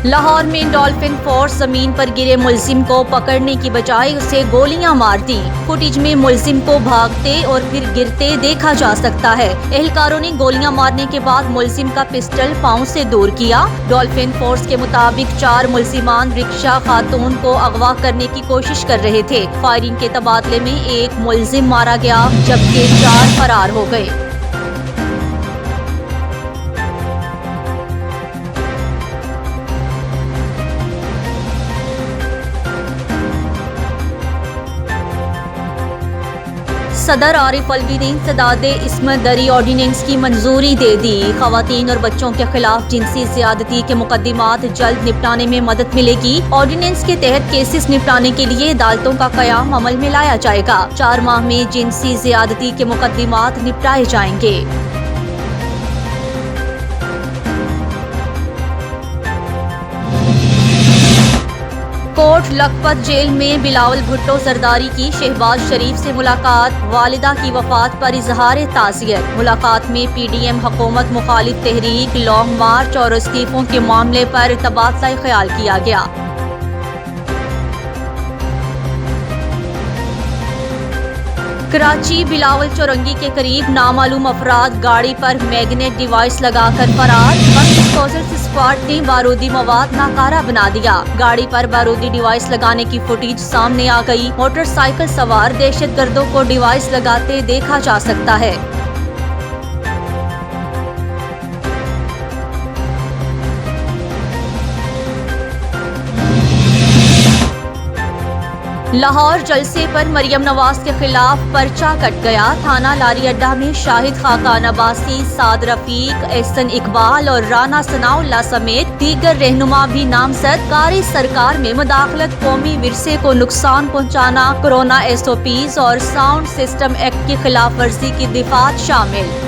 लाहौर में dolphin force जमीन पर गिरे मुलजिम को पकड़ने की बजाय उसे गोलियां मार दी। फुटेज में मुलजिम को भागते और फिर गिरते देखा जा सकता है। एहलकारों ने गोलियां मारने के बाद मुलजिम का पिस्टल पांव से दूर किया। डॉल्फिन फोर्स के मुताबिक 4 मुलजिमान रिक्शा खातून को अगवा करने की कोशिश कर रहे थे। फायरिंग के तबादले में एक मुलजिम मारा गया जबकि 4 फरार हो गए। सदर आरिफ अलवी ने इंसदादे इस्मत दरी ऑर्डिनेंस की मंजूरी दे दी। खवातीन और बच्चों के खिलाफ जिनसी ज्यादती के मुकदमात जल्द निपटाने में मदद मिलेगी। ऑर्डिनेंस के तहत केसेस निपटाने के लिए अदालतों का कयाम अमल में लाया जाएगा। 4 माह में जिनसी ज्यादती के मुकदमात निपटाए जाएंगे। कोट लखपत जेल में बिलावल भुट्टो जरदारी की शहबाज शरीफ से मुलाकात। वालिदा की वफात पर इजहार ताज़ियत। मुलाकात में PDM हुकूमत मुखालिफ तहरीक, लॉन्ग मार्च और इस्तीफों के मामले पर तबादला ख्याल किया गया। कराची बिलावल चौरंगी के करीब नामालूम अफराद गाड़ी पर मैग्नेट डिवाइस लगाकर फरार। एक्सप्लोजिव स्क्वाड ने बारूदी मवाद नाकारा बना दिया। गाड़ी पर बारूदी डिवाइस लगाने की फुटेज सामने आ गई। मोटरसाइकिल सवार दहशतगर्दों को डिवाइस लगाते देखा जा सकता है। लाहौर जलसे पर मरियम नवाज के खिलाफ पर्चा कट गया। थाना लारी अड्डा में शाहिद खाकान अब्बासी, साद रफीक, एहसन इकबाल और राना सनाउल्लाह समेत दीगर रहनुमा भी नामजद। कारी सरकार में मुदाखलत, कौमी विरसे को नुकसान पहुँचाना, कोरोना SOPs और साउंड सिस्टम एक्ट की खिलाफ वर्जी की दिफात शामिल।